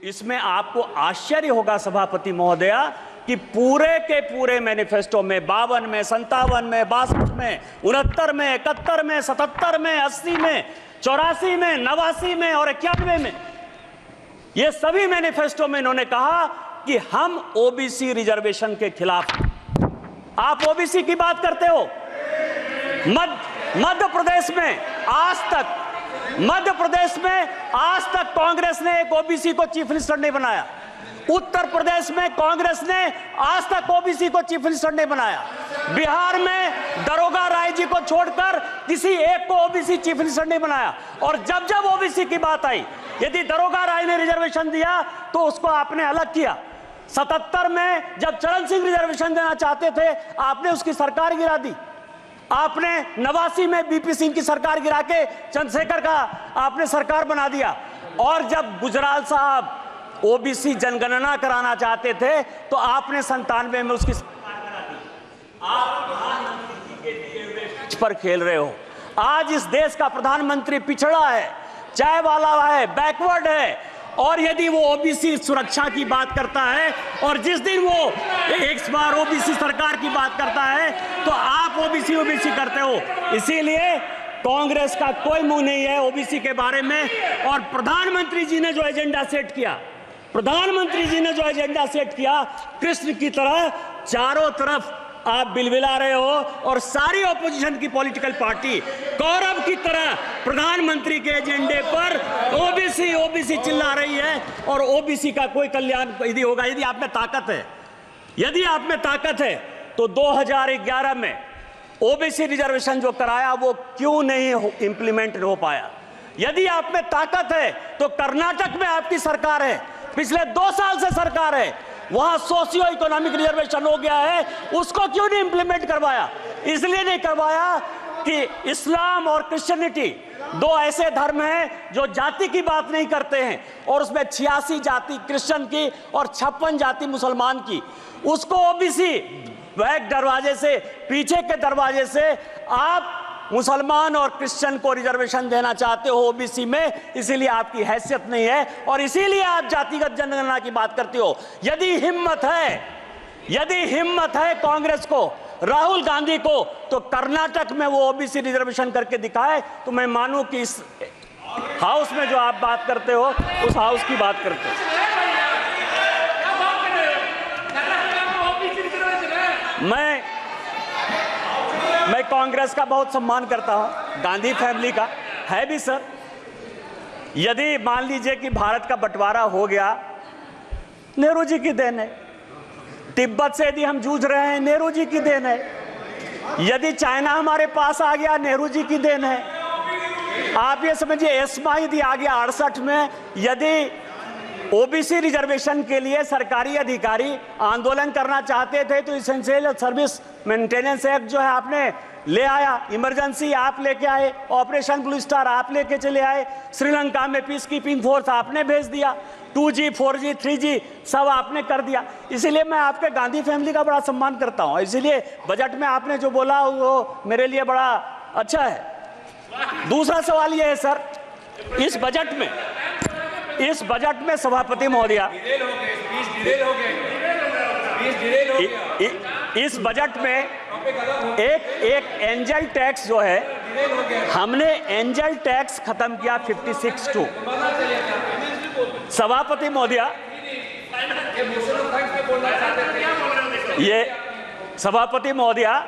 इसमें आपको आश्चर्य होगा सभापति महोदया कि पूरे के पूरे मैनिफेस्टो में 52 में 57 में 62 में 69 में 71 में 77 में 80 में 84 में 89 में और 91 में ये सभी मैनिफेस्टो में इन्होंने कहा कि हम ओबीसी रिजर्वेशन के खिलाफ। आप ओबीसी की बात करते हो। मध्य प्रदेश में आज तक कांग्रेस ने एक ओबीसी को चीफ मिनिस्टर नहीं बनाया। उत्तर प्रदेश में कांग्रेस ने आज तक ओबीसी को चीफ मिनिस्टर नहीं बनाया। बिहार में दरोगा राय जी को छोड़कर किसी एक को ओबीसी चीफ मिनिस्टर नहीं बनाया। और जब जब ओबीसी की बात आई, यदि दरोगा राय ने रिजर्वेशन दिया तो उसको आपने अलग किया। 77 में जब चरण सिंह रिजर्वेशन देना चाहते थे, आपने उसकी सरकार गिरा दी। आपने 89 में बीपी सिंह की सरकार गिरा के चंद्रशेखर का आपने सरकार बना दिया। और जब गुजराल साहब ओबीसी जनगणना कराना चाहते थे तो आपने 97 में उसकी सरकार बना दी। आप प्रधानमंत्री जी के दिए हुए पर खेल रहे हो। आज इस देश का प्रधानमंत्री पिछड़ा है, चाय वाला है, बैकवर्ड है। और यदि वो ओबीसी सुरक्षा की बात करता है और जिस दिन वो एक बार ओबीसी सरकार की बात करता है तो आप ओबीसी करते हो। इसीलिए कांग्रेस का कोई मुंह नहीं है ओबीसी के बारे में। और प्रधानमंत्री जी ने जो एजेंडा सेट किया, कृष्ण की तरह चारों तरफ आप बिलबिला रहे हो और सारी ऑपोजिशन की पॉलिटिकल पार्टी कौरव की तरह प्रधानमंत्री के एजेंडे पर ओबीसी चिल्ला रही है। और ओबीसी का कोई कल्याण यदि होगा, यदि आप में ताकत है तो 2011 में ओबीसी रिजर्वेशन जो कराया वो क्यों नहीं इम्प्लीमेंट हो पाया? यदि आप में ताकत है तो कर्नाटक में आपकी सरकार है, पिछले 2 साल से सरकार है, वहां सोशियो इकोनॉमिक रिजर्वेशन हो गया है, उसको क्यों नहीं इंप्लीमेंट करवाया? इसलिए नहीं करवाया कि इस्लाम और क्रिश्चियनिटी 2 ऐसे धर्म हैं जो जाति की बात नहीं करते हैं और उसमें 86 जाति क्रिश्चियन की और 56 जाति मुसलमान की। उसको ओबीसी बैक दरवाजे से, पीछे के दरवाजे से आप मुसलमान और क्रिश्चियन को रिजर्वेशन देना चाहते हो ओबीसी में। इसीलिए आपकी हैसियत नहीं है और इसीलिए आप जातिगत जनगणना की बात करते हो। यदि हिम्मत है कांग्रेस को, राहुल गांधी को, तो कर्नाटक में वो ओबीसी रिजर्वेशन करके दिखाए तो मैं मानूं कि इस हाउस में जो आप बात करते हो उस हाउस की बात करते हो। मैं कांग्रेस का बहुत सम्मान करता हूं, गांधी फैमिली का है भी सर। यदि मान लीजिए कि भारत का बंटवारा हो गया, नेहरू जी की देन है। तिब्बत से यदि हम जूझ रहे हैं, नेहरू जी की देन है। यदि चाइना हमारे पास आ गया, नेहरू जी की देन है। आप ये समझिए एस्मा यदि आ गया 68 में, यदि ओबीसी रिजर्वेशन के लिए सरकारी अधिकारी आंदोलन करना चाहते थे तो इसेंशियल सर्विस मेंटेनेंस एक्ट जो है आपने ले आया, इमरजेंसी आप लेके आए, ऑपरेशन ब्लू स्टार आप लेके चले आए, श्रीलंका में पीस कीपिंग फोर्स आपने भेज दिया, 2G 4G 3G सब आपने कर दिया। इसीलिए मैं आपके गांधी फैमिली का बड़ा सम्मान करता हूं। इसीलिए बजट में आपने जो बोला वो मेरे लिए बड़ा अच्छा है। दूसरा सवाल ये है सर, इस बजट में सभापति महोदया, इस बजट में एक एंजल टैक्स जो है, हमने एंजल टैक्स खत्म किया 56(2). सभापति महोदया, ये सभापति महोदया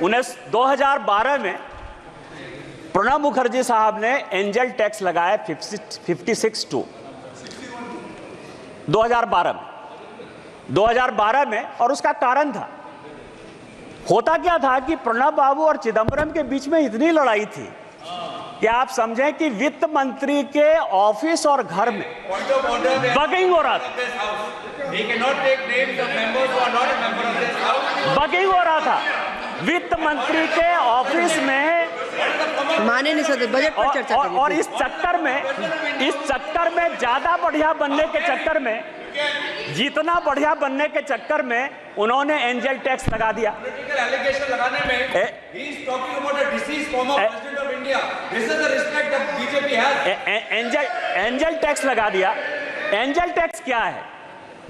2012 में प्रणब मुखर्जी साहब ने एंजल टैक्स लगाया 56(2) 2012 में। और उसका कारण था, होता क्या था कि प्रणब बाबू और चिदंबरम के बीच में इतनी लड़ाई थी कि आप समझें कि वित्त मंत्री के ऑफिस और घर में बगिंग हो रहा था। बगिंग हो रहा था वित्त मंत्री के ऑफिस में, माने नहीं सकते बजट पर चर्चा। और इस चक्कर में ज्यादा बढ़िया बनने के चक्कर में, जितना बढ़िया बनने के चक्कर में उन्होंने एंजल टैक्स लगा दिया। एंजल टैक्स लगा दिया। एंजल टैक्स क्या है?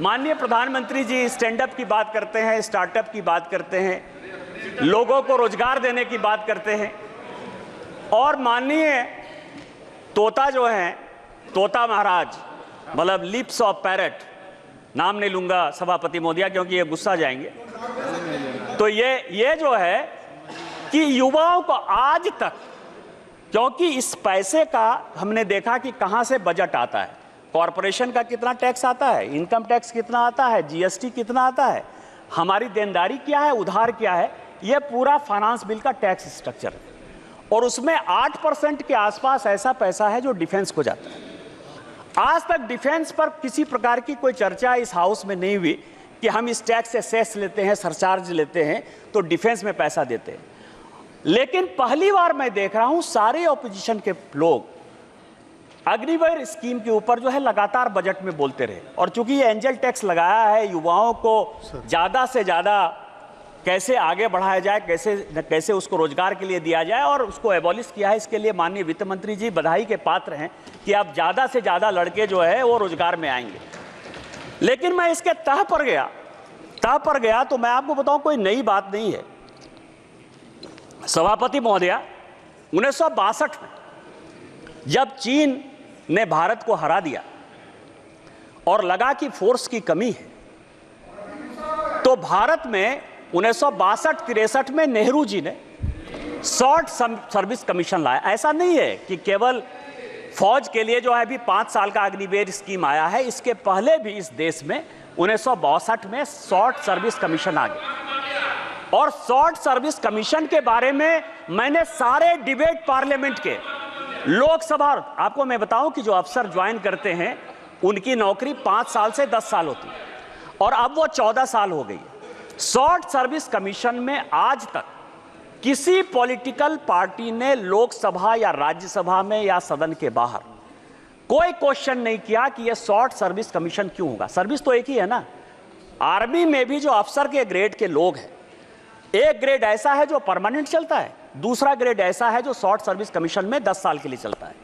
माननीय प्रधानमंत्री जी स्टैंड अप की बात करते हैं, स्टार्टअप की बात करते हैं, लोगों को रोजगार देने की बात करते हैं, और माननीय तोता जो है, तोता महाराज, मतलब लिप्स ऑफ पैरट, नाम नहीं लूंगा सभापति महोदया क्योंकि ये गुस्सा जाएंगे, तो ये जो है कि युवाओं को आज तक, क्योंकि इस पैसे का हमने देखा कि कहां से बजट आता है, कॉरपोरेशन का कितना टैक्स आता है, इनकम टैक्स कितना आता है, जीएसटी कितना आता है, हमारी देनदारी क्या है, उधार क्या है, यह पूरा फाइनेंस बिल का टैक्स स्ट्रक्चर है। और उसमें 8% के आसपास ऐसा पैसा है जो डिफेंस को जाता है। आज तक डिफेंस पर किसी प्रकार की कोई चर्चा इस हाउस में नहीं हुई कि हम इस टैक्स से सेस लेते हैं, सरचार्ज लेते हैं तो डिफेंस में पैसा देते हैं। लेकिन पहली बार मैं देख रहा हूं सारे ऑपोजिशन के लोग अग्निवीर स्कीम के ऊपर जो है लगातार बजट में बोलते रहे, और चूंकि ये एंजल टैक्स लगाया है, युवाओं को ज्यादा से ज्यादा कैसे आगे बढ़ाया जाए, कैसे उसको रोजगार के लिए दिया जाए और उसको एबॉलिश किया है, इसके लिए माननीय वित्त मंत्री जी बधाई के पात्र हैं कि अब ज्यादा से ज्यादा लड़के जो है वो रोजगार में आएंगे। लेकिन मैं इसके तह पर गया तो मैं आपको बताऊं कोई नई बात नहीं है। सभापति महोदया, 1962 में जब चीन ने भारत को हरा दिया और लगा कि फोर्स की कमी है, तो भारत में 1962-63 में नेहरू जी ने शॉर्ट सर्विस कमीशन लाया। ऐसा नहीं है कि केवल फौज के लिए जो है अभी 5 साल का अग्निवीर स्कीम आया है, इसके पहले भी इस देश में 1962 में शॉर्ट सर्विस कमीशन आ गया। और शॉर्ट सर्विस कमीशन के बारे में मैंने सारे डिबेट पार्लियामेंट के, लोकसभा, आपको मैं बताऊं कि जो अफसर ज्वाइन करते हैं उनकी नौकरी 5 साल से 10 साल होती है और अब वो 14 साल हो गई है। शॉर्ट सर्विस कमीशन में आज तक किसी पॉलिटिकल पार्टी ने लोकसभा या राज्यसभा में या सदन के बाहर कोई क्वेश्चन नहीं किया कि यह शॉर्ट सर्विस कमीशन क्यों होगा। सर्विस तो एक ही है ना। आर्मी में भी जो अफसर के ग्रेड के लोग हैं, एक ग्रेड ऐसा है जो परमानेंट चलता है, दूसरा ग्रेड ऐसा है जो शॉर्ट सर्विस कमीशन में 10 साल के लिए चलता है।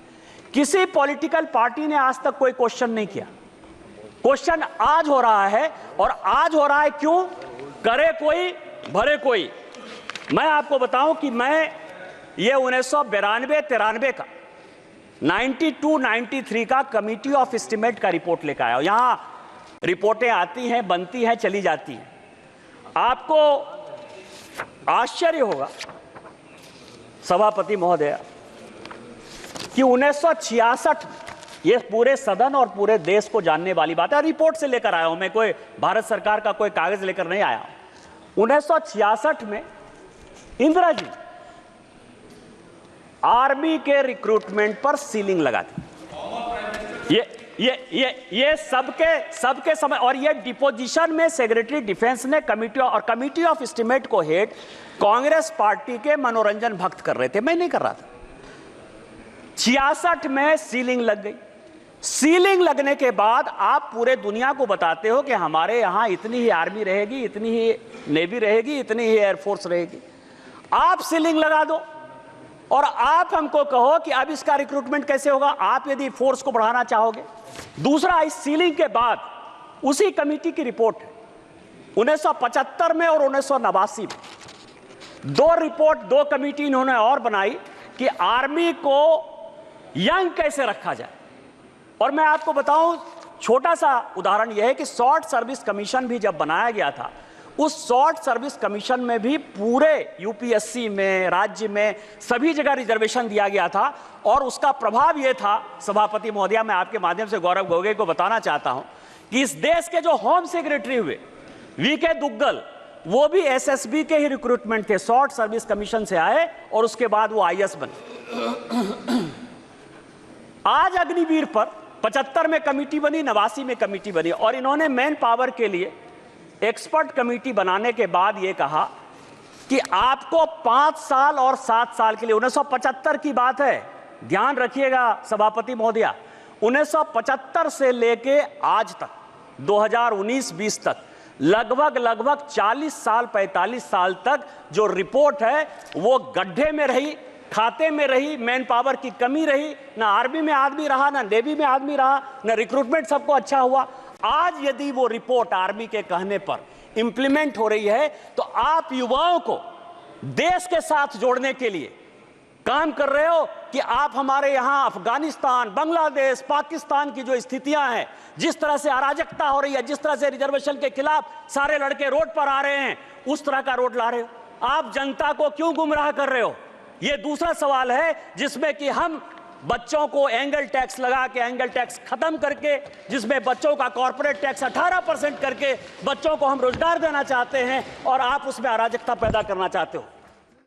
किसी पॉलिटिकल पार्टी ने आज तक कोई क्वेश्चन नहीं किया। क्वेश्चन आज हो रहा है, और आज हो रहा है क्यों? करे कोई भरे कोई। मैं आपको बताऊं कि मैं ये 1992-93 का 92-93 का कमिटी ऑफ एस्टीमेट का रिपोर्ट लेकर आया। यहां रिपोर्टें आती हैं, बनती हैं, चली जाती हैं। आपको आश्चर्य होगा सभापति महोदय कि 1966, ये पूरे सदन और पूरे देश को जानने वाली बात है, रिपोर्ट से लेकर आया हूं मैं, कोई भारत सरकार का कोई कागज लेकर नहीं आया। 1966 में इंदिरा जी आर्मी के रिक्रूटमेंट पर सीलिंग लगा दी। ये सबके समय, और ये डिपोजिशन में सेक्रेटरी डिफेंस ने कमिटी ऑफ एस्टीमेट को हेड कांग्रेस पार्टी के मनोरंजन भक्त कर रहे थे, मैं नहीं कर रहा था। 66 में सीलिंग लग गई। सीलिंग लगने के बाद आप पूरे दुनिया को बताते हो कि हमारे यहां इतनी ही आर्मी रहेगी, इतनी ही नेवी रहेगी, इतनी ही एयरफोर्स रहेगी। आप सीलिंग लगा दो और आप हमको कहो कि अब इसका रिक्रूटमेंट कैसे होगा, आप यदि फोर्स को बढ़ाना चाहोगे। दूसरा, इस सीलिंग के बाद उसी कमेटी की रिपोर्ट है 1975 में और 1989 में 2 रिपोर्ट, 2 कमेटी इन्होंने और बनाई कि आर्मी को यंग कैसे रखा जाए। और मैं आपको बताऊं, छोटा सा उदाहरण यह है कि शॉर्ट सर्विस कमीशन भी जब बनाया गया था, उस शॉर्ट सर्विस कमीशन में भी पूरे यूपीएससी में, राज्य में, सभी जगह रिजर्वेशन दिया गया था। और उसका प्रभाव यह था, सभापति महोदया, मैं आपके माध्यम से गौरव गोगोई को बताना चाहता हूं कि इस देश के जो होम सेक्रेटरी हुए वीके दुग्गल, वो भी एसएसबी के ही रिक्रूटमेंट थे, शॉर्ट सर्विस कमीशन से आए और उसके बाद वो आईएएस बने। आज अग्निवीर पर 75 में कमेटी बनी, 89 में कमेटी बनी, और इन्होंने मैन पावर के लिए एक्सपर्ट कमेटी बनाने के बाद यह कहा कि आपको 5 साल और 7 साल के लिए, 1975 की बात है, ध्यान रखिएगा सभापति महोदया, 1975 से लेके आज तक 2019-20 तक लगभग 40 साल 45 साल तक जो रिपोर्ट है वो गड्ढे में रही, खाते में रही, मैन पावर की कमी रही, ना आर्मी में आदमी रहा, ना नेवी में आदमी रहा, ना रिक्रूटमेंट सबको अच्छा हुआ। आज यदि वो रिपोर्ट आर्मी के कहने पर इंप्लीमेंट हो रही है तो आप युवाओं को देश के साथ जोड़ने के लिए काम कर रहे हो कि आप हमारे यहां अफगानिस्तान, बांग्लादेश, पाकिस्तान की जो स्थितियां हैं, जिस तरह से अराजकता हो रही है, जिस तरह से रिजर्वेशन के खिलाफ सारे लड़के रोड पर आ रहे हैं, उस तरह का रोड ला रहे हो। आप जनता को क्यों गुमराह कर रहे हो? यह दूसरा सवाल है जिसमें कि हम बच्चों को एंगल टैक्स लगा के, एंगल टैक्स खत्म करके, जिसमें बच्चों का कॉर्पोरेट टैक्स 18% करके बच्चों को हम रोजगार देना चाहते हैं और आप उसमें अराजकता पैदा करना चाहते हो।